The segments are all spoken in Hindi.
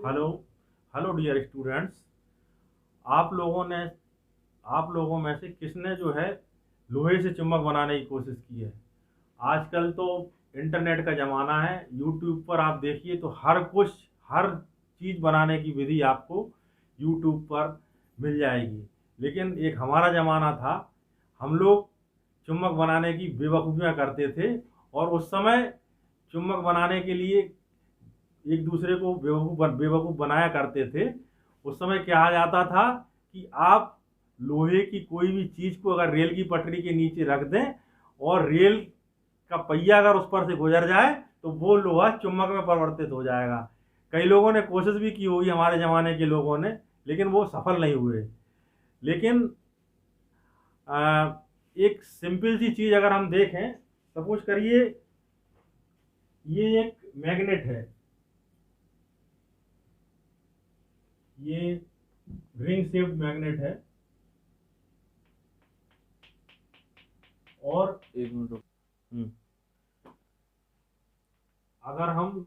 Hello hello dear students. आप लोगों ने आप लोगों में से किसने जो है लोहे से चुम्बक बनाने की कोशिश की है? आजकल तो इंटरनेट का ज़माना है। यूट्यूब पर आप देखिए तो हर चीज़ बनाने की विधि आपको यूट्यूब पर मिल जाएगी। लेकिन एक हमारा ज़माना था, हम लोग चुम्बक बनाने की बेवकूफ़ियाँ करते थे। और उस समय चुम्बक बनाने के लिए एक दूसरे को बेवकूफ़ बनाया करते थे। उस समय कहा जाता था कि आप लोहे की कोई भी चीज़ को अगर रेल की पटरी के नीचे रख दें और रेल का पहिया अगर उस पर से गुजर जाए तो वो लोहा चुम्बक में परिवर्तित हो जाएगा। कई लोगों ने कोशिश भी की होगी, हमारे ज़माने के लोगों ने, लेकिन वो सफल नहीं हुए। लेकिन एक सिंपल सी चीज़ अगर हम देखें, सपोज करिए ये एक मैग्नेट है, ये रिंग शेप्ड मैग्नेट है। और एक मिनट रुक। हम्म, अगर हम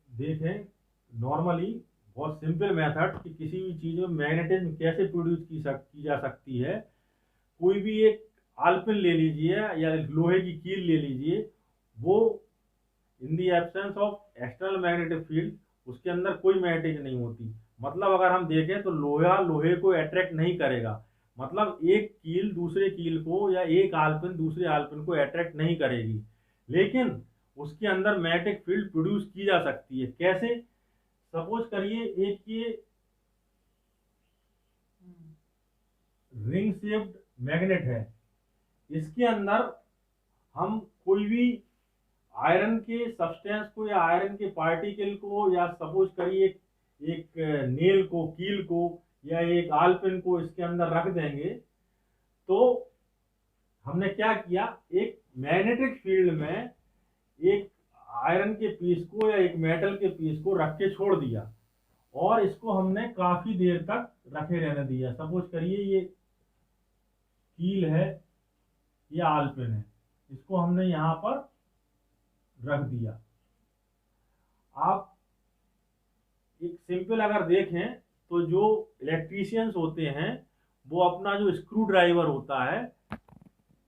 देखें नॉर्मली, बहुत सिंपल मेथड कि किसी भी चीज़ में मैग्नेटिज्म कैसे प्रोड्यूस की जा सकती है। कोई भी एक आलपिन ले लीजिए या लोहे की कील ले लीजिए, वो in the absence of external magnetic field उसके अंदर कोई मैग्नेटिज्म नहीं होती। मतलब अगर हम देखें तो लोहा लोहे को अट्रैक्ट नहीं करेगा। मतलब एक कील दूसरे कील को या एक आलपिन दूसरे आलपिन को अट्रैक्ट नहीं करेगी। लेकिन उसके अंदर मैग्नेटिक फील्ड प्रोड्यूस की जा सकती है। कैसे? सपोज करिए एक ये रिंग शेप्ड मैग्नेट है, इसके अंदर हम कोई भी आयरन के सब्सटेंस को या आयरन के पार्टिकल को या सपोज करिए एक नेल को, कील को या एक आलपिन को इसके अंदर रख देंगे तो हमने क्या किया, एक मैग्नेटिक फील्ड में एक आयरन के पीस को या एक मेटल के पीस को रख के छोड़ दिया और इसको हमने काफी देर तक रखे रहने दिया। सपोज करिए ये कील है या आलपिन है, इसको हमने यहाँ पर रख दिया। आप एक सिंपल अगर देखें तो जो इलेक्ट्रीशियंस होते हैं वो अपना जो स्क्रू ड्राइवर होता है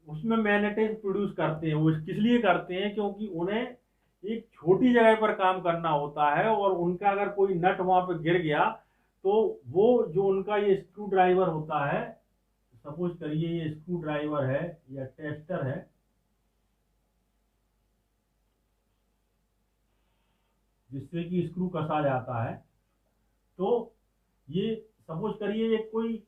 उसमें मैग्नेटिज्म प्रोड्यूस करते हैं। वो किस लिए करते हैं? क्योंकि उन्हें एक छोटी जगह पर काम करना होता है और उनका अगर कोई नट वहां पर गिर गया तो वो जो उनका ये स्क्रू ड्राइवर होता है, सपोज करिए ये स्क्रू ड्राइवर है या टेस्टर है, जिससे कि स्क्रू कसा जाता है। तो ये सपोज करिए ये कोई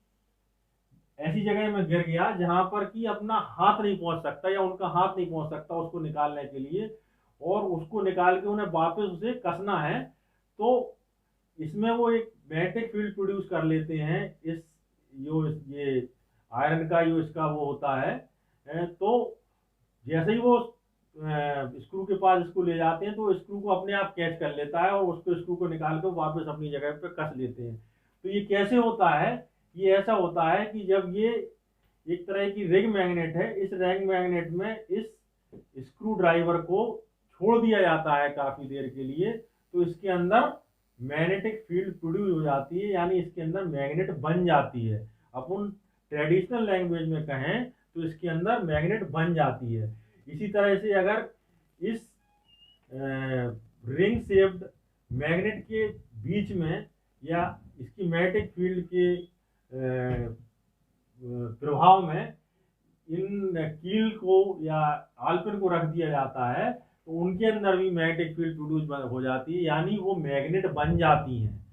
ऐसी जगह में गिर गया जहां पर कि अपना हाथ नहीं पहुंच सकता या उनका हाथ नहीं पहुंच सकता उसको निकालने के लिए, और उसको निकाल के उन्हें वापस उसे कसना है। तो इसमें वो एक मैग्नेटिक फील्ड प्रोड्यूस कर लेते हैं। इस जो ये आयरन का जो इसका वो होता है, तो जैसे ही वो स्क्रू के पास इसको ले जाते हैं तो स्क्रू को अपने आप कैच कर लेता है और उसको स्क्रू को निकाल कर वापस अपनी जगह पे कस लेते हैं। तो ये कैसे होता है? ये ऐसा होता है कि जब ये एक तरह की रिंग मैग्नेट है, इस रिंग मैग्नेट में इस स्क्रू ड्राइवर को छोड़ दिया जाता है काफी देर के लिए, तो इसके अंदर मैग्नेटिक फील्ड प्रोड्यूस हो जाती है, यानी इसके अंदर मैग्नेट बन जाती है। अपन ट्रेडिशनल लैंग्वेज में कहें तो इसके अंदर मैग्नेट बन जाती है। इसी तरह से अगर इस रिंग शेप्ड मैग्नेट के बीच में या इसकी मैग्नेटिक फील्ड के प्रभाव में इन कील को या आल्पिन को रख दिया जाता है तो उनके अंदर भी मैग्नेटिक फील्ड प्रोड्यूस हो जाती है, यानी वो मैग्नेट बन जाती हैं।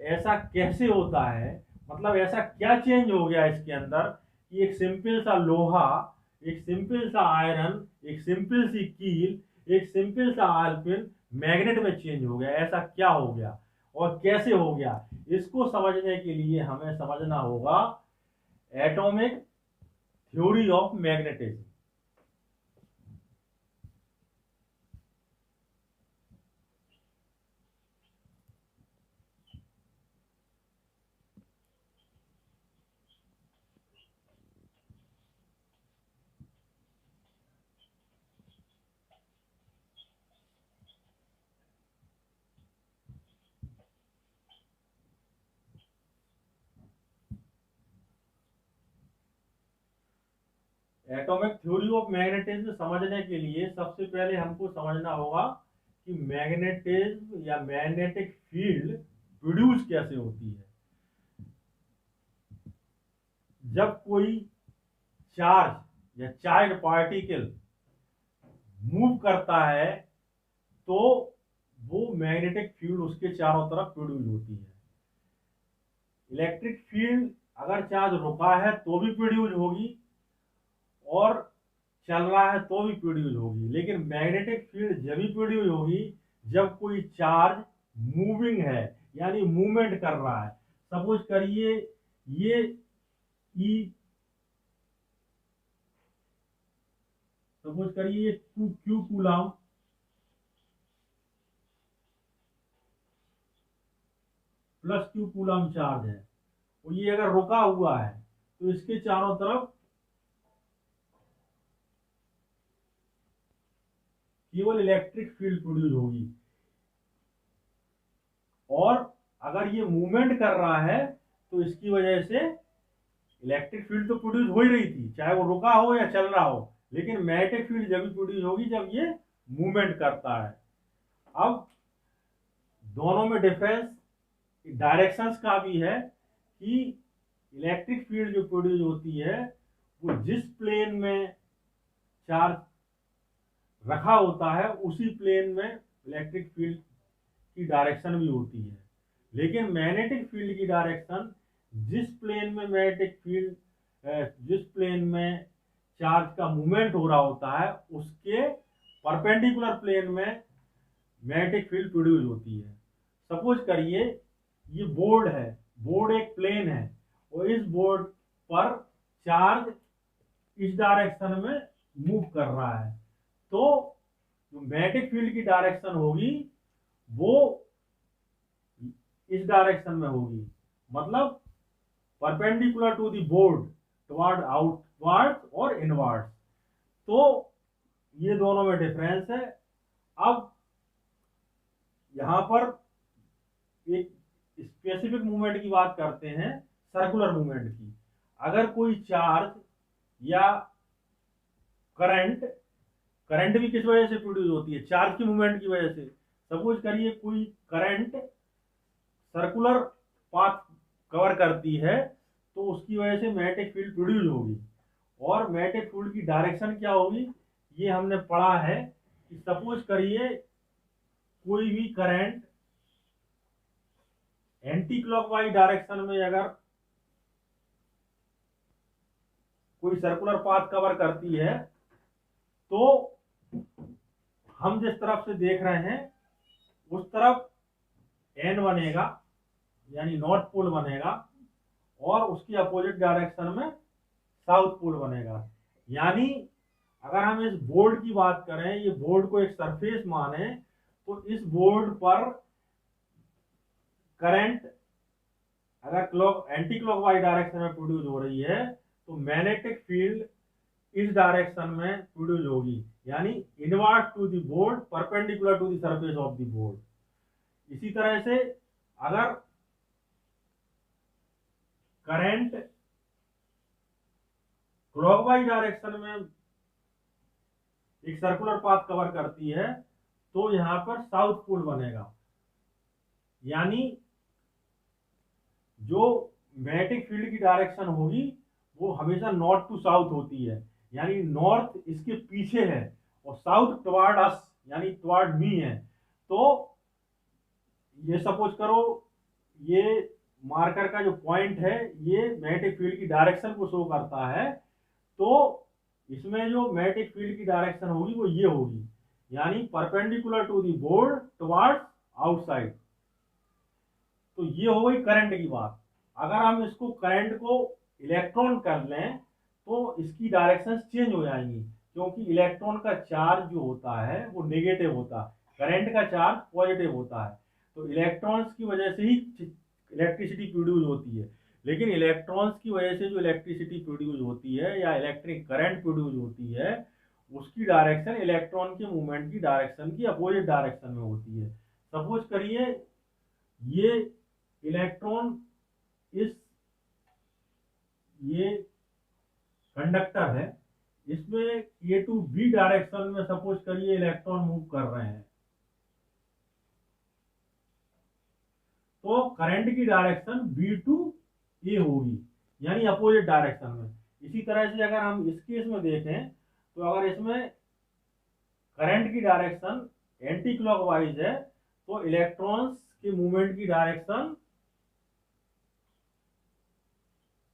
ऐसा कैसे होता है? मतलब ऐसा क्या चेंज हो गया इसके अंदर कि एक सिंपल सा लोहा, एक सिंपल सा आयरन, एक सिंपल सी कील, एक सिंपल सा आल्पिन मैग्नेट में चेंज हो गया? ऐसा क्या हो गया और कैसे हो गया? इसको समझने के लिए हमें समझना होगा atomic theory of magnetism. Atomic theory of magnetism समझने के लिए सबसे पहले हमको समझना होगा कि मैग्नेटिज्म या मैग्नेटिक फील्ड प्रोड्यूस कैसे होती है। जब कोई चार्ज या चार्ज पार्टिकल मूव करता है तो वो मैग्नेटिक फील्ड उसके चारों तरफ प्रोड्यूस होती है। इलेक्ट्रिक फील्ड अगर चार्ज रुका है तो भी प्रोड्यूस होगी और चल रहा है तो भी प्रोड्यूस होगी, लेकिन मैग्नेटिक फील्ड जब भी प्रोड्यूस होगी जब कोई चार्ज मूविंग है, यानी मूवमेंट कर रहा है। सपोज करिए ये ई सपोज करिए Q coulomb plus Q coulomb charge है और ये अगर रुका हुआ है तो इसके चारों तरफ केवल इलेक्ट्रिक फील्ड प्रोड्यूस होगी। और अगर ये मूवमेंट कर रहा है तो इसकी वजह से इलेक्ट्रिक फील्ड तो प्रोड्यूस हो ही रही थी, चाहे वो रुका हो या चल रहा हो, लेकिन मैग्नेटिक फील्ड जब भी प्रोड्यूस होगी जब ये मूवमेंट करता है। अब दोनों में डिफरेंस डायरेक्शंस का भी है कि इलेक्ट्रिक फील्ड जो प्रोड्यूस होती है वो जिस प्लेन में चार्ज रखा होता है उसी प्लेन में इलेक्ट्रिक फील्ड की डायरेक्शन भी होती है। लेकिन मैग्नेटिक फील्ड की डायरेक्शन जिस प्लेन में मैग्नेटिक फील्ड जिस प्लेन में चार्ज का मूवमेंट हो रहा होता है उसके परपेंडिकुलर प्लेन में मैग्नेटिक फील्ड प्रोड्यूस होती है। सपोज करिए ये बोर्ड है, बोर्ड एक प्लेन है और इस बोर्ड पर चार्ज इस डायरेक्शन में मूव कर रहा है, तो जो मैग्नेटिक फील्ड की डायरेक्शन होगी वो इस डायरेक्शन में होगी, मतलब perpendicular to the board, toward outward और इनवर्ड। तो ये दोनों में डिफरेंस है। अब यहां पर एक स्पेसिफिक मूवमेंट की बात करते हैं, सर्कुलर मूवमेंट की। अगर कोई चार्ज या करंट भी किस वजह से प्रोड्यूस होती है? चार्ज की मूवमेंट की वजह से। सपोज करिए कोई करंट सर्कुलर पाथ कवर करती है तो उसकी वजह से मैग्नेटिक फील्ड प्रोड्यूस होगी। और मैग्नेटिक फील्ड की डायरेक्शन क्या होगी ये हमने पढ़ा है कि सपोज करिए कोई भी करंट एंटी क्लॉकवाइज डायरेक्शन में अगर कोई सर्कुलर पाथ कवर करती है तो हम जिस तरफ से देख रहे हैं उस तरफ एन बनेगा, यानी नॉर्थ पोल बनेगा, और उसकी अपोजिट डायरेक्शन में साउथ पोल बनेगा। यानी अगर हम इस बोर्ड की बात करें, ये बोर्ड को एक सरफेस माने, तो इस बोर्ड पर करंट अगर एंटी क्लॉकवाइज डायरेक्शन में प्रोड्यूस हो रही है तो मैग्नेटिक फील्ड इस डायरेक्शन में प्रोड्यूस होगी, यानी inward to the board, perpendicular to the surface of the board. इसी तरह से अगर करंट क्लॉकवाइज डायरेक्शन में एक सर्कुलर पाथ कवर करती है तो यहां पर साउथ पोल बनेगा। यानी जो मैग्नेटिक फील्ड की डायरेक्शन होगी वो हमेशा नॉर्थ टू साउथ होती है, यानी नॉर्थ इसके पीछे है और साउथ टुवर्ड अस यानी टुवर्ड मी है। तो ये सपोज करो ये मार्कर का जो पॉइंट है ये मैग्नेटिक फील्ड की डायरेक्शन को शो करता है, तो इसमें जो मैग्नेटिक फील्ड की डायरेक्शन होगी वो ये होगी, यानी perpendicular to the board towards outside. तो ये हो गई करंट की बात। अगर हम इसको करंट को इलेक्ट्रॉन कर लें तो इसकी डायरेक्शन चेंज हो जाएंगी, क्योंकि इलेक्ट्रॉन का चार्ज जो होता है वो नेगेटिव होता है, करंट का चार्ज पॉजिटिव होता है। तो इलेक्ट्रॉन्स की वजह से ही इलेक्ट्रिसिटी प्रोड्यूस होती है, लेकिन इलेक्ट्रॉन्स की वजह से जो इलेक्ट्रिसिटी प्रोड्यूस होती है या इलेक्ट्रिक करंट प्रोड्यूस होती है उसकी डायरेक्शन इलेक्ट्रॉन के मूवमेंट की डायरेक्शन की अपोजिट डायरेक्शन में होती है। सपोज करिए ये इलेक्ट्रॉन ये कंडक्टर है, इसमें ए टू बी डायरेक्शन में सपोज करिए इलेक्ट्रॉन मूव कर रहे हैं, तो करंट की डायरेक्शन बी टू ए होगी, यानी अपोजिट डायरेक्शन में। इसी तरह से अगर हम इस केस में देखें तो अगर इसमें करंट की डायरेक्शन एंटी क्लॉकवाइज है तो इलेक्ट्रॉन्स के मूवमेंट की डायरेक्शन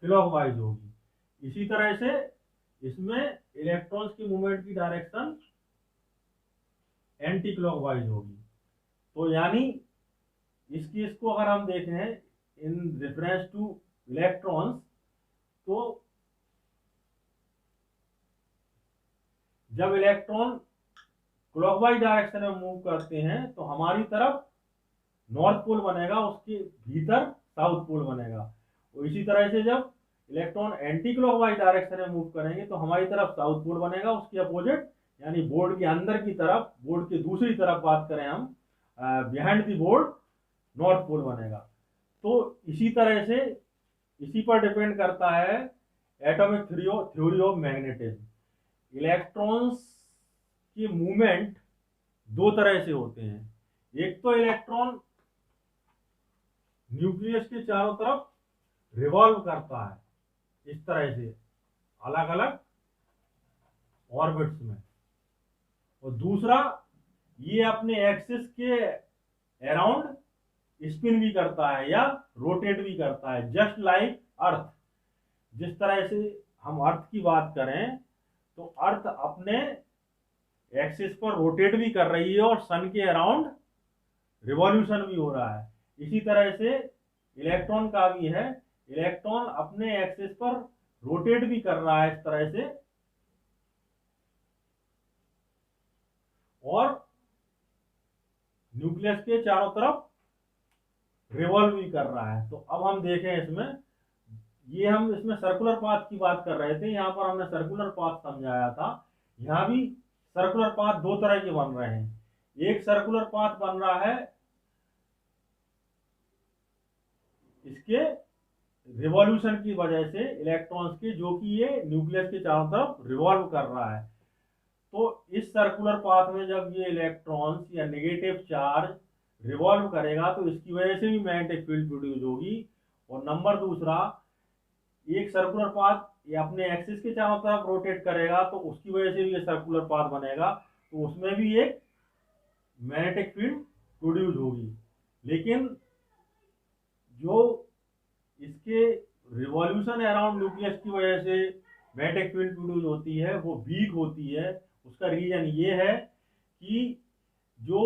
क्लॉकवाइज होगी। इसी तरह से इसमें इलेक्ट्रॉन्स की मूवमेंट की डायरेक्शन एंटी क्लॉकवाइज होगी। तो यानी इस केस को अगर हम देखें इन रेफरेंस टू इलेक्ट्रॉन्स, तो जब इलेक्ट्रॉन क्लॉकवाइज डायरेक्शन में मूव करते हैं तो हमारी तरफ नॉर्थ पोल बनेगा, उसके भीतर साउथ पोल बनेगा। और इसी तरह से जब इलेक्ट्रॉन एंटी क्लॉकवाइज डायरेक्शन में मूव करेंगे तो हमारी तरफ साउथ पोल बनेगा, उसके अपोजिट यानी बोर्ड के अंदर की तरफ, बोर्ड के दूसरी तरफ बात करें हम, behind the board north pole बनेगा। तो इसी तरह से इसी पर डिपेंड करता है atomic theory of magnetism. Electrons की मूवमेंट दो तरह से होते हैं, एक तो इलेक्ट्रॉन न्यूक्लियस के चारों तरफ रिवॉल्व करता है इस तरह से अलग अलग ऑर्बिट्स में, और दूसरा ये अपने एक्सिस के अराउंड स्पिन भी करता है या रोटेट भी करता है, जस्ट लाइक अर्थ। जिस तरह से हम अर्थ की बात करें तो अर्थ अपने एक्सिस पर रोटेट भी कर रही है और सन के अराउंड रिवॉल्यूशन भी हो रहा है। इसी तरह से इलेक्ट्रॉन का भी है, इलेक्ट्रॉन अपने एक्सिस पर रोटेट भी कर रहा है इस तरह से, और न्यूक्लियस के चारों तरफ रिवॉल्व भी कर रहा है। तो अब हम देखें इसमें, ये हम इसमें सर्कुलर पाथ की बात कर रहे थे, यहाँ पर हमने सर्कुलर पाथ समझाया था। यहाँ भी सर्कुलर पाथ दो तरह के बन रहे हैं। एक सर्कुलर पाथ बन रहा है इसके रिवॉल्यूशन की वजह से इलेक्ट्रॉन्स के, जो कि ये न्यूक्लियस के चारों तरफ रिवॉल्व कर रहा है। तो इस सर्कुलर पाथ में जब ये इलेक्ट्रॉन्स या नेगेटिव चार्ज रिवॉल्व करेगा तो इसकी वजह से भी मैग्नेटिक फील्ड प्रोड्यूस होगी। और नंबर दूसरा, एक सर्कुलर पाथ ये अपने एक्सिस के चारों तरफ रोटेट करेगा तो उसकी वजह से भी ये सर्कुलर पाथ बनेगा, तो उसमें भी एक मैग्नेटिक फील्ड प्रोड्यूस होगी। लेकिन जो इसके रिवॉल्यूशन अराउंड न्यूक्लियस की वजह से मैग्नेटिक फील्ड प्रोड्यूस होती है वो वीक होती है। उसका रीजन ये है कि जो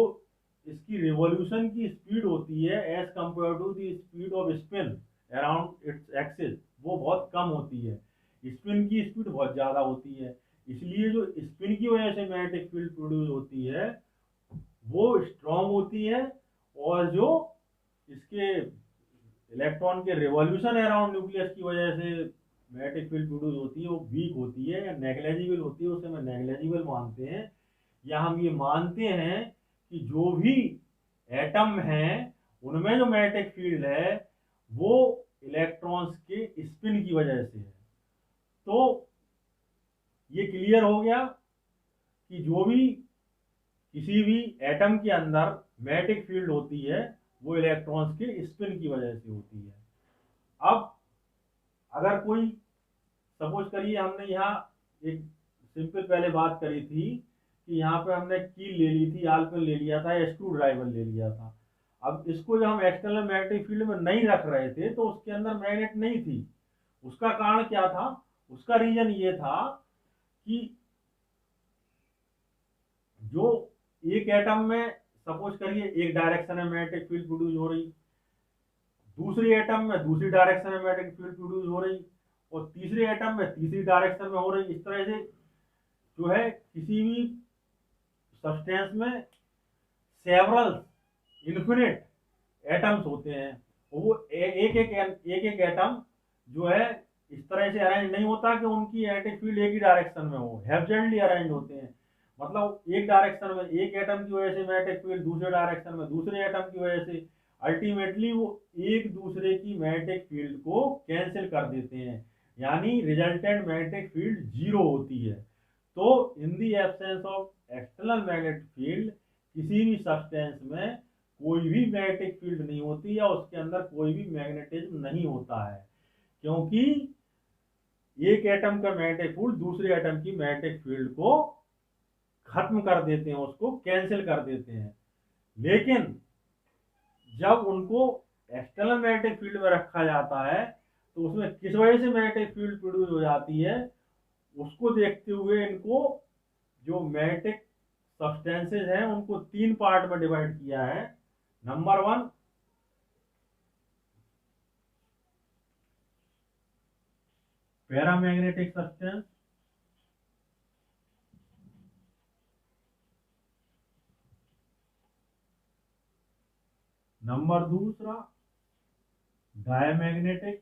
इसकी रिवॉल्यूशन की स्पीड होती है as compare to the speed of spin around its axis, वो बहुत कम होती है। स्पिन की स्पीड बहुत ज़्यादा होती है, इसलिए जो स्पिन की वजह से मैग्नेटिक फील्ड प्रोड्यूस होती है वो स्ट्रॉन्ग होती है, और जो इसके इलेक्ट्रॉन के रिवॉल्यूशन अराउंड न्यूक्लियस की वजह से मैग्नेटिक फील्ड प्रोड्यूस होती है वो वीक होती है या नेग्लेजिबल होती है। उसे हम नेग्लेजिबल मानते हैं, या हम ये मानते हैं कि जो भी एटम हैं उनमें जो मैग्नेटिक फील्ड है वो इलेक्ट्रॉन्स के स्पिन की वजह से है। तो ये क्लियर हो गया कि जो भी किसी भी एटम के अंदर मैग्नेटिक फील्ड होती है वो इलेक्ट्रॉन्स के स्पिन की वजह से होती है। अब अगर कोई सपोज करिए, हमने यहाँ एक सिंपल पहले बात करी थी कि यहाँ पे हमने कील ले ली थी, आलपिन ले लिया था या स्क्रू ड्राइवर ले लिया था। अब इसको जब हम एक्सटर्नल मैग्नेटिक फील्ड में नहीं रख रहे थे तो उसके अंदर मैग्नेट नहीं थी। उसका कारण क्या था? उसका रीजन ये था कि जो एक एटम में सपोज करिए एक डायरेक्शन में मैग्नेटिक फील्ड प्रोड्यूस हो रही, दूसरी एटम में दूसरी डायरेक्शन में मैग्नेटिक फील्ड प्रोड्यूस हो रही, और तीसरे एटम में तीसरी डायरेक्शन में हो रही। इस तरह से जो है किसी भी सब्सटेंस में सेवरल इन्फिनिट एटम्स होते हैं, वो एक एक एटम जो है इस तरह से अरेंज नहीं होता कि उनकी मैग्नेटिक फील्ड एक ही डायरेक्शन में हो, हैप्जेंटली अरेंज होते हैं। मतलब एक डायरेक्शन में एक एटम की वजह से मैग्नेटिक फील्ड, दूसरे डायरेक्शन में दूसरे एटम की वजह से, अल्टीमेटली वो एक दूसरे की मैग्नेटिक फील्ड को कैंसिल कर देते हैं, यानी रिजल्टेंट मैग्नेटिक फील्ड जीरो होती है। तो in the absence of external magnetic field किसी भी सब्सटेंस में कोई भी मैग्नेटिक फील्ड नहीं होती या उसके अंदर कोई भी मैग्नेटिज्म नहीं होता है, क्योंकि एक एटम का मैग्नेटिक फील्ड दूसरे एटम की मैग्नेटिक फील्ड को खत्म कर देते हैं, उसको कैंसिल कर देते हैं। लेकिन जब उनको एक्सटर्नल मैग्नेटिक फील्ड में रखा जाता है तो उसमें किस वजह से मैग्नेटिक फील्ड प्रोड्यूस हो जाती है, उसको देखते हुए इनको जो मैग्नेटिक सब्सटेंसेज हैं उनको 3 पार्ट में डिवाइड किया है। Number 1 paramagnetic substance, number 2 diamagnetic,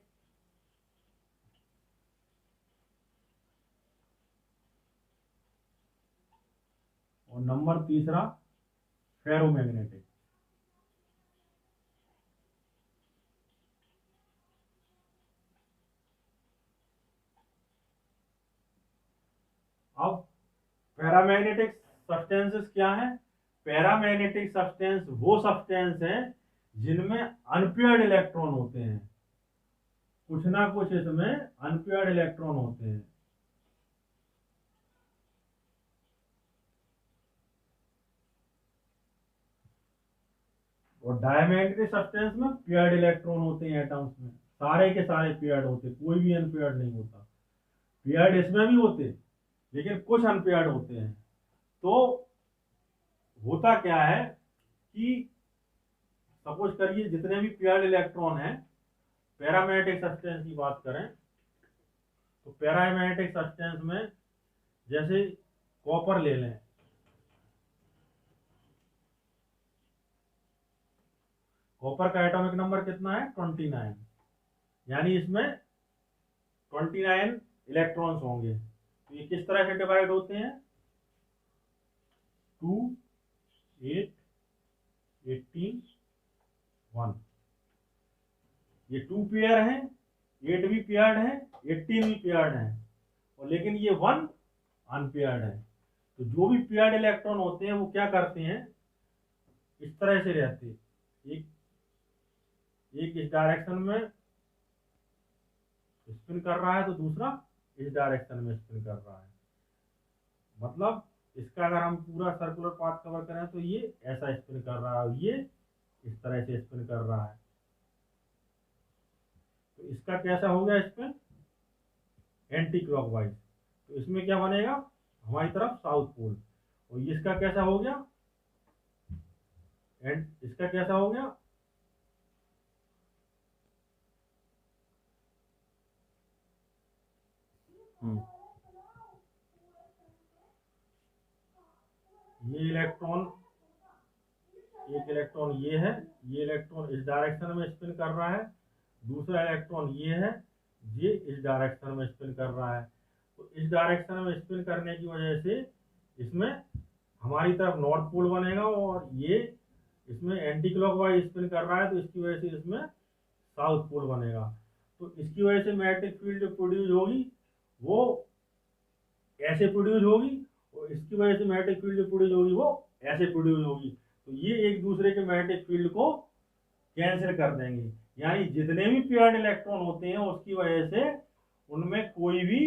और नंबर 3 फेरोमैग्नेटिक। अब पैरामैग्नेटिक सब्सटेंसेस क्या है? पैरामैग्नेटिक सब्सटेंस वो सब्सटेंस है जिनमें अनपेयर्ड इलेक्ट्रॉन होते हैं, कुछ ना कुछ इसमें अनपेयर्ड इलेक्ट्रॉन होते हैं। और डायमैग्नेटिक सब्सटेंस में पेयर्ड इलेक्ट्रॉन होते हैं, एटम्स में सारे के सारे पेयर्ड होते, कोई भी अनपेयर्ड नहीं होता। पेयर्ड इसमें भी होते लेकिन कुछ अनपेयर्ड होते हैं। तो होता क्या है कि सपोज करिए जितने भी पेयर्ड इलेक्ट्रॉन हैं, पैरामैग्नेटिक सब्सटेंस की बात करें तो पैरामैग्नेटिक सब्सटेंस में जैसे कॉपर ले लें, कॉपर का एटॉमिक नंबर कितना है? 29, यानी इसमें 29 इलेक्ट्रॉन्स होंगे। तो ये किस तरह से डिवाइड होते हैं? 2, 8, 18, 1। ये 2 पेयर हैं, 8 भी पेयर्ड है, 18 भी पेयर्ड है, और लेकिन ये 1 अनपेयर्ड है। तो जो भी पेयर्ड इलेक्ट्रॉन होते हैं वो क्या करते हैं, इस तरह से रहते हैं, एक इस डायरेक्शन में स्पिन कर रहा है तो दूसरा इस डायरेक्शन में स्पिन कर रहा है। मतलब इसका अगर हम पूरा सर्कुलर पाथ कवर करें तो ये ऐसा स्पिन कर रहा है, ये इस तरह से स्पिन कर रहा है। तो इसका कैसा हो गया स्पिन? Anti clockwise. तो इसमें क्या बनेगा? हमारी तरफ साउथ पोल। और इसका कैसा हो गया? एंड इसका कैसा हो गया? ये इलेक्ट्रॉन, एक इलेक्ट्रॉन ये है, ये इलेक्ट्रॉन इस डायरेक्शन में स्पिन कर रहा है, दूसरा इलेक्ट्रॉन ये है, ये इस डायरेक्शन में स्पिन कर रहा है। तो इस डायरेक्शन में स्पिन करने की वजह से इसमें हमारी तरफ नॉर्थ पोल बनेगा, और ये इसमें एंटी क्लॉकवाइज स्पिन कर रहा है तो इसकी वजह से इसमें साउथ पोल बनेगा। तो इसकी वजह से मैग्नेटिक फील्ड जो प्रोड्यूस होगी वो ऐसे प्रोड्यूस होगी, और इसकी वजह से मैग्नेटिक फील्ड जो प्रोड्यूस होगी वो ऐसे प्रोड्यूस होगी। तो ये एक दूसरे के मैग्नेटिक फील्ड को कैंसिल कर देंगे, यानी जितने भी पेयर्ड इलेक्ट्रॉन होते हैं उसकी वजह से उनमें कोई भी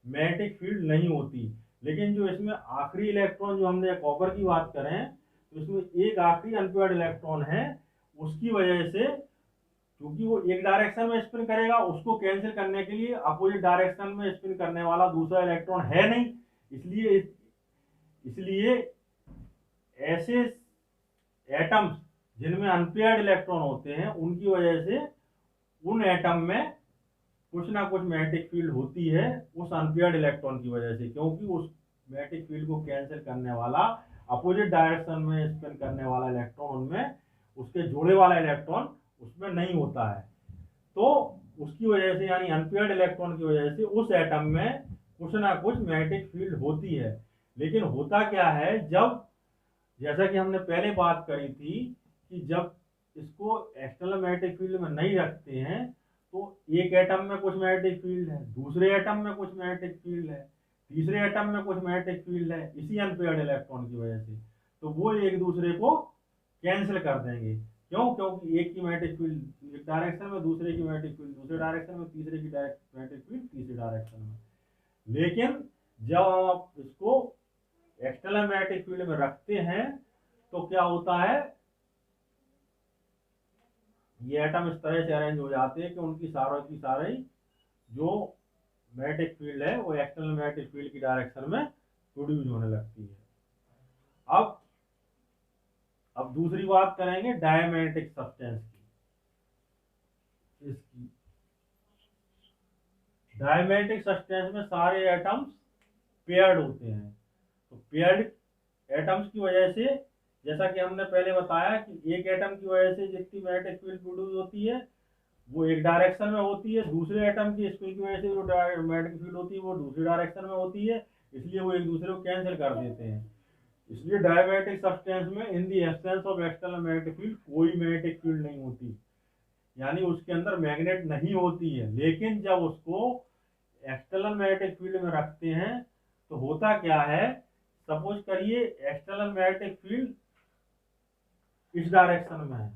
मैग्नेटिक फील्ड नहीं होती। लेकिन जो इसमें आखिरी इलेक्ट्रॉन, जो हमने कॉपर की बात करें तो इसमें एक आखिरी अनपेयर्ड इलेक्ट्रॉन है, उसकी वजह से क्योंकि वो एक डायरेक्शन में स्पिन करेगा, उसको कैंसिल करने के लिए अपोजिट डायरेक्शन में स्पिन करने वाला दूसरा इलेक्ट्रॉन है नहीं, इसलिए ऐसे एटम्स जिनमें अनपेयर्ड इलेक्ट्रॉन होते हैं उनकी वजह से उन एटम में कुछ ना कुछ मैग्नेटिक फील्ड होती है उस अनपेयर्ड इलेक्ट्रॉन की वजह से, क्योंकि उस मैग्नेटिक फील्ड को कैंसिल करने वाला अपोजिट डायरेक्शन में स्पिन करने वाला इलेक्ट्रॉन, उनमें उसके जोड़े वाला इलेक्ट्रॉन उसमें नहीं होता है। तो उसकी वजह से, यानी अनपेयर्ड इलेक्ट्रॉन की वजह से उस एटम में कुछ ना कुछ मैग्नेटिक फील्ड होती है। लेकिन होता क्या है, जब जैसा कि हमने पहले बात करी थी कि जब इसको एक्सटर्नल मैग्नेटिक फील्ड में नहीं रखते हैं तो एक एटम में कुछ मैग्नेटिक फील्ड है, दूसरे एटम में कुछ मैग्नेटिक फील्ड है, तीसरे एटम में कुछ मैग्नेटिक फील्ड है इसी अनपेयर्ड इलेक्ट्रॉन की वजह से, तो वो एक दूसरे को कैंसिल कर देंगे। क्यों? क्योंकि एक की मैग्नेटिक फील्ड एक डायरेक्शन में, दूसरे की मैग्नेटिक फील्ड दूसरे डायरेक्शन में, तीसरे की मैग्नेटिक फील्ड तीसरे डायरेक्शन में। लेकिन जब आप इसको एक्सटर्नल मैग्नेटिक फील्ड में रखते हैं तो क्या होता है, ये एटम इस तरह से अरेंज हो जाते हैं कि उनकी सारों की सारी जो मैग्नेटिक फील्ड है वो एक्सटर्नल मैग्नेटिक फील्ड की डायरेक्शन में प्रोड्यूस होने लगती है। अब दूसरी बात करेंगे डायमैग्नेटिक सब्सटेंस की। इसकी डायमैग्नेटिक सब्सटेंस में सारे एटम्स पेयर्ड होते हैं। तो पेयर्ड एटम्स की वजह से, जैसा कि हमने पहले बताया कि एक एटम की वजह से जितनी मैग्नेटिक फील्ड प्रोड्यूस होती है वो एक डायरेक्शन में होती है, दूसरे एटम की स्पिन की वजह से जो मैग्नेटिक फील्ड होती है वो दूसरी डायरेक्शन में होती है, इसलिए वो एक दूसरे को कैंसिल कर देते हैं। इसलिए डायमैग्नेटिक सब्सटेंस में in the absence of external magnetic field कोई मैग्नेटिक फील्ड नहीं होती, यानी उसके अंदर मैग्नेट नहीं होती है। लेकिन जब उसको एक्सटर्नल मैग्नेटिक फील्ड में रखते हैं तो होता क्या है, सपोज करिए एक्सटर्नल मैग्नेटिक फील्ड इस डायरेक्शन में है,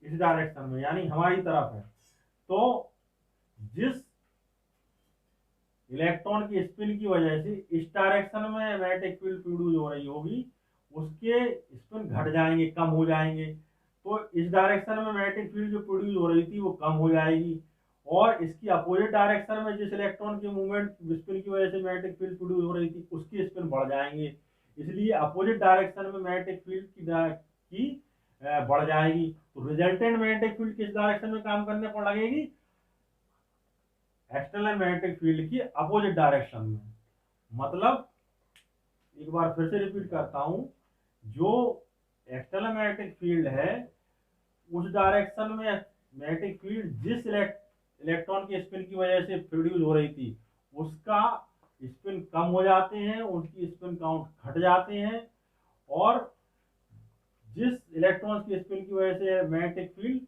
इस डायरेक्शन में यानी हमारी तरफ है, तो जिस इलेक्ट्रॉन की स्पिन की वजह से इस डायरेक्शन में मैग्नेटिक फील्ड प्रोड्यूस हो रही होगी उसके स्पिन घट जाएंगे, कम हो जाएंगे, तो इस डायरेक्शन में मैग्नेटिक फील्ड जो प्रोड्यूस हो रही थी वो कम हो जाएगी, और इसकी अपोजिट डायरेक्शन में जिस इलेक्ट्रॉन के मूवमेंट स्पिन की वजह से मैग्नेटिक फील्ड प्रोड्यूस हो रही थी उसकी स्पिन बढ़ जाएंगे, इसलिए अपोजिट डायरेक्शन में मैग्नेटिक फील्ड की बढ़ जाएगी। तो रिजल्टेंट मैग्नेटिक फील्ड किस डायरेक्शन में काम करने पर लगेगी, एक्सटर्नल मैग्नेटिक फील्ड की अपोजिट डायरेक्शन में। मतलब एक बार फिर से रिपीट करता हूं, जो एक्सटर्नल मैग्नेटिक फील्ड है उस डायरेक्शन में मैग्नेटिक फील्ड जिस इलेक्ट्रॉन की स्पिन की वजह से प्रोड्यूस हो रही थी उसका स्पिन कम हो जाते हैं, उनकी स्पिन काउंट घट जाते हैं, और जिस इलेक्ट्रॉन की स्पिन की वजह से मैग्नेटिक फील्ड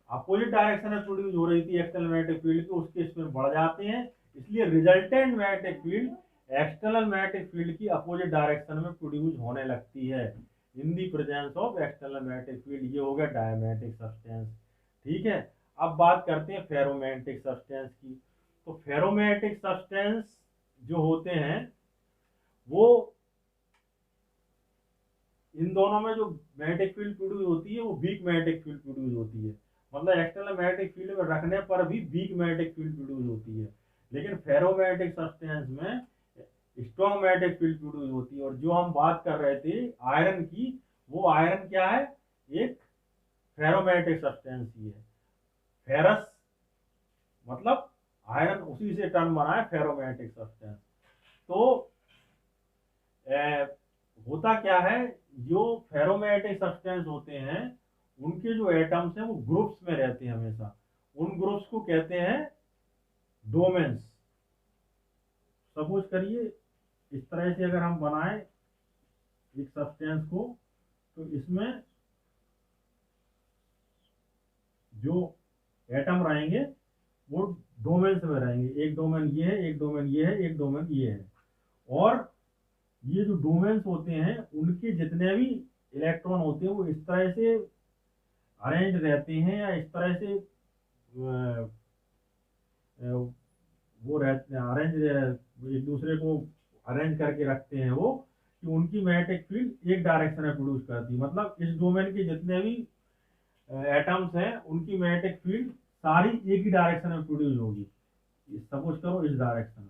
अपोजिट डायरेक्शन में प्रोड्यूस हो रही थी एक्सटर्नल मैग्नेटिक फील्ड की उसके स्पिन बढ़ जाते हैं, इसलिए resultant magnetic field external magnetic field की अपोजिट डायरेक्शन में प्रोड्यूस होने लगती है in the presence of external magnetic field. ये हो गया डायमैग्नेटिक सब्सटेंस। ठीक है, अब बात करते हैं फेरोमैग्नेटिक सब्सटेंस की। तो फेरोमैग्नेटिक सब्सटेंस जो होते हैं वो इन दोनों में जो मैग्नेटिक फील्ड प्रोड्यूस होती है वो वीक मैग्नेटिक फील्ड प्रोड्यूस होती है, मतलब एक्सटर्नल मैग्नेटिक फील्ड में रखने पर भी वीक मैग्नेटिक फील्ड प्रोड्यूस होती है। लेकिन फेरोमैग्नेटिक सब्सटेंस में स्ट्रॉन्ग मैग्नेटिक फील्ड प्रोड्यूस होती है। और जो हम बात कर रहे थे आयरन की, वो आयरन क्या है, एक फेरोमैग्नेटिक सब्सटेंस ही है। फेरस मतलब आयरन, उसी से टर्म बना है फेरोमैग्नेटिक सब्सटेंस। तो होता क्या है, जो फेरोमैग्नेटिक सब्सटेंस होते हैं उनके जो एटम्स हैं वो ग्रुप्स में रहते हैं हमेशा, उन ग्रुप्स को कहते हैं डोमेन्स। सपोज करिए इस तरह से अगर हम बनाएं एक सब्सटेंस को, तो इसमें जो एटम रहेंगे वो डोमेन्स में रहेंगे, एक डोमेन ये है, एक डोमेन ये है, एक डोमेन ये है, और ये जो डोमेन्स होते हैं उनके जितने भी इलेक्ट्रॉन होते हैं वो इस तरह से अरेंज रहते हैं, या इस तरह से वो रहते हैं अरेंज, एक दूसरे को अरेंज करके रखते हैं वो, कि उनकी मैग्नेटिक फील्ड एक डायरेक्शन में प्रोड्यूस करती है। मतलब इस डोमेन के जितने भी एटम्स हैं उनकी मैग्नेटिक फील्ड सारी एक ही डायरेक्शन में प्रोड्यूस होगी, सपोज करो इस डायरेक्शन में,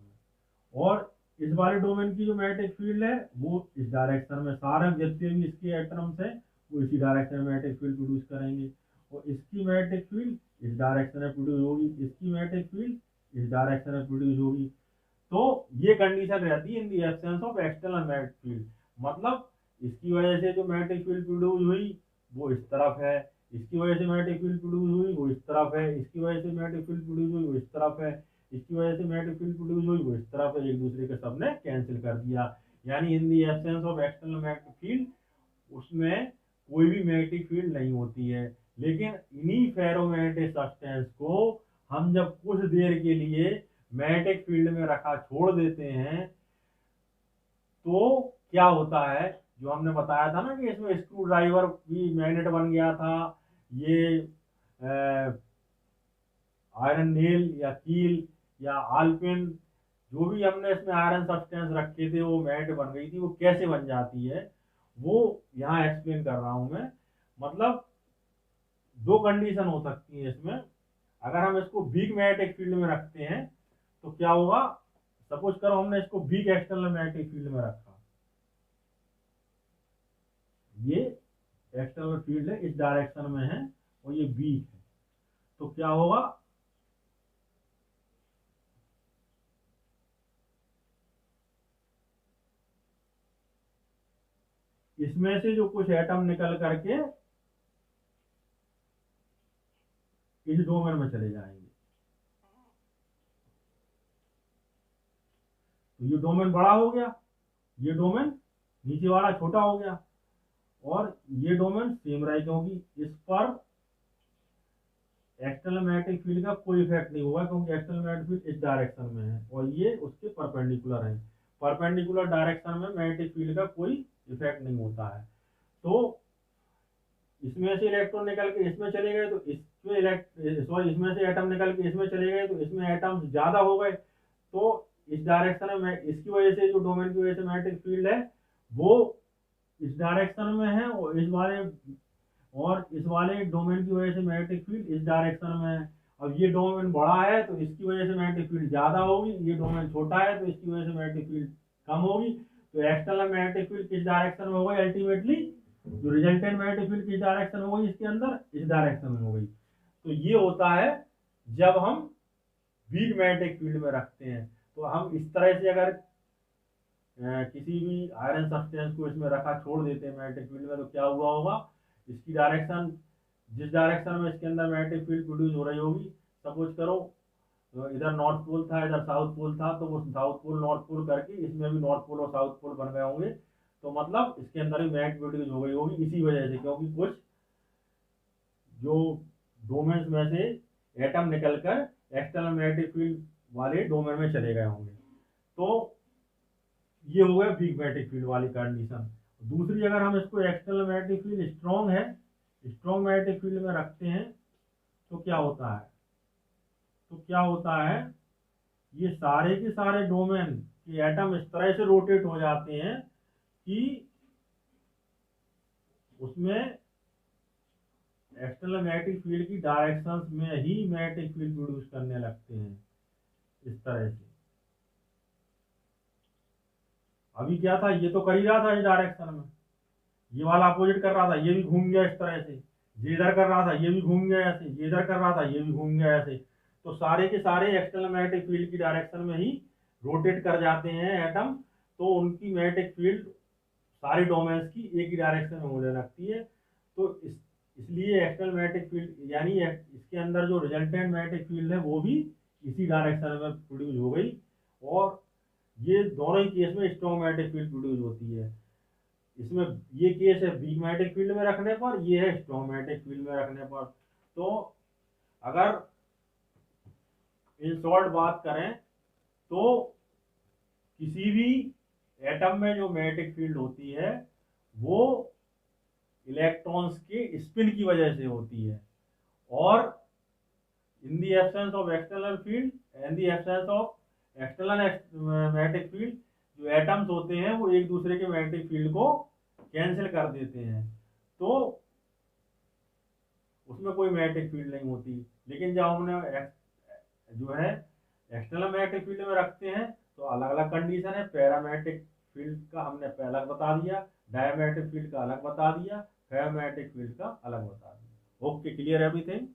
और इस वाले डोमेन की जो मैग्नेटिक फील्ड है वो इस डायरेक्शन में, सारे जितने भी इसके एटम्स हैं वो इसी डायरेक्शन में मैग्नेटिक फील्ड प्रोड्यूस करेंगे, और इसकी मैग्नेटिक फील्ड इस डायरेक्शन में प्रोड्यूस होगी, इसकी मैग्नेटिक फील्ड इस डायरेक्शन में प्रोड्यूस होगी। तो ये कंडीशन रहती है in the absence of external magnetic field, मतलब इसकी वजह से जो मैग्नेटिक फील्ड प्रोड्यूस हुई वो इस तरफ है, इसकी वजह से मैग्नेटिक फील्ड प्रोड्यूस हुई वो इस तरफ है, इसकी वजह से मैग्नेटिक फील्ड प्रोड्यूस हुई वो इस तरफ है, इसकी वजह से मैग्नेटिक फील्ड प्रोड्यूस हुई वो इस तरफ है, एक दूसरे के सबने कैंसिल कर दिया। यानी in the absence of external magnetic field उसमें कोई भी मैग्नेटिक फील्ड नहीं होती है। लेकिन इन्हीं फेरोमैग्नेटिक सब्सटेंस को हम जब कुछ देर के लिए मैग्नेटिक फील्ड में रखा छोड़ देते हैं तो क्या होता है, जो हमने बताया था ना कि इसमें स्क्रू ड्राइवर भी मैग्नेट बन गया था, ये आयरन नेल या कील या आलपिन, जो भी हमने इसमें आयरन सब्सटेंस रखे थे वो मैग्नेट बन गई थी। वो कैसे बन जाती है वो यहाँ एक्सप्लेन कर रहा हूं मैं। मतलब दो कंडीशन हो सकती है इसमें। अगर हम इसको वीक मैग्नेटिक फील्ड में रखते हैं तो क्या होगा, सपोज करो हमने इसको वीक एक्सटर्नल मैग्नेटिक फील्ड में रखा, ये एक्सटर्नल फील्ड है इस डायरेक्शन में है और ये वीक है, तो क्या होगा, इसमें से जो कुछ एटम निकल करके इस डोमेन में चले जाएंगे। तो ये डोमेन बड़ा हो गया, ये डोमेन नीचे वाला छोटा हो गया, और ये डोमेन सेम रहेगा क्योंकि इस पर एक्सटर्नल मैग्नेटिक फील्ड का कोई इफेक्ट नहीं होगा, क्योंकि एक्सटर्नल मैग्नेटिक फील्ड इस डायरेक्शन में है और ये उसके परपेंडिकुलर है। परपेंडिकुलर डायरेक्शन में मैग्नेटिक फील्ड का कोई इफेक्ट नहीं होता है। तो इसमें से इलेक्ट्रॉन निकल के इसमें चले गए तो इसमें से एटम निकल के इसमें चले गए तो इसमें एटम ज्यादा हो गए, तो इस डायरेक्शन में इसकी वजह से जो डोमेन की वजह से मैग्नेटिक फील्ड है वो इस डायरेक्शन में है, और इस वाले डोमेन की वजह से मैग्नेटिक फील्ड इस डायरेक्शन में है। अब ये डोमेन बड़ा है तो इसकी वजह से मैग्नेटिक फील्ड ज्यादा होगी, ये डोमेन छोटा है तो इसकी वजह से मैग्नेटिक फील्ड कम होगी। तो एक्सटर्नल मैग्नेटिक फील्ड किस डायरेक्शन में होगी, अल्टीमेटली जो रिजल्टेंट मैग्नेटिक फील्ड किस डायरेक्शन में होगी, इसके अंदर इस डायरेक्शन में होगी। तो ये होता है जब हम वीक मैग्नेटिक फील्ड में रखते हैं। तो हम इस तरह से अगर किसी भी आयरन सब्सटेंस को इसमें रखा छोड़ देते हैं मैग्नेटिक फील्ड में, तो क्या हुआ होगा, इसकी डायरेक्शन जिस डायरेक्शन में इसके अंदर मैग्नेटिक फील्ड प्रोड्यूस हो रही होगी, सपोज करो तो इधर नॉर्थ पोल था इधर साउथ पोल था, तो वो साउथ पोल नॉर्थ पोल करके इसमें भी नॉर्थ पोल और साउथ पोल बन गए होंगे, तो मतलब इसके अंदर भी मैग्नेट प्रोड्यूस हो गई होगी इसी वजह से, क्योंकि कुछ जो डोमेन्स में से एटम निकलकर एक्सटर्नल मैग्नेटिक फील्ड वाले डोमेन में चले गए होंगे। तो ये हो गया वीक मैग्नेटिक फील्ड वाली कंडीशन। दूसरी, अगर हम इसको एक्सटर्नल मैग्नेटिक फील्ड स्ट्रॉन्ग है, स्ट्रॉन्ग मैग्नेटिक फील्ड में रखते हैं तो क्या होता है, ये सारे के सारे डोमेन के एटम इस तरह से रोटेट हो जाते हैं कि उसमें एक्सटर्नल मैग्नेटिक फील्ड की डायरेक्शंस में ही मैग्नेटिक फील्ड प्रोड्यूस करने लगते हैं इस तरह से। अभी क्या था, ये तो कर ही रहा था इस डायरेक्शन में, ये वाला अपोजिट कर रहा था, ये भी घूम गया इस तरह से, ये इधर कर रहा था ये भी घूम गया ऐसे, ये इधर कर रहा था ये भी घूम गया ऐसे। तो सारे के सारे एक्सटर्नल मैग्नेटिक फील्ड की डायरेक्शन में ही रोटेट कर जाते हैं एटम, तो उनकी मैग्नेटिक फील्ड सारे डोमेन्स की एक ही डायरेक्शन में होने लगती है। तो इसलिए एक्सटर्नल मैग्नेटिक फील्ड यानी इसके अंदर जो रिजल्टेंट मैग्नेटिक फील्ड है वो भी इसी डायरेक्शन में प्रोड्यूस हो गई, और ये दोनों ही केस में स्ट्रॉन्ग मैग्नेटिक फील्ड प्रोड्यूस होती है। इसमें ये केस है वीक मैग्नेटिक फील्ड में रखने पर, ये है स्ट्रॉन्ग मैग्नेटिक फील्ड में रखने पर। तो अगर इन शॉर्ट बात करें तो किसी भी एटम में जो मैग्नेटिक फील्ड होती है वो इलेक्ट्रॉन्स के स्पिन की वजह से होती है, और in the absence of external field and the absence of external magnetic field, जो एटम्स होते हैं वो एक दूसरे के मैग्नेटिक फील्ड को कैंसिल कर देते हैं, तो उसमें कोई मैग्नेटिक फील्ड नहीं होती। लेकिन जब हमने जो है एक्सटर्नल मैग्नेटिक फील्ड में रखते हैं तो अलग अलग कंडीशन है। पैरामैग्नेटिक फील्ड का हमने अलग बता दिया, डायमैग्नेटिक फील्ड का अलग बता दिया, फेरोमैग्नेटिक फील्ड का अलग बता दिया। Okay, clear everything.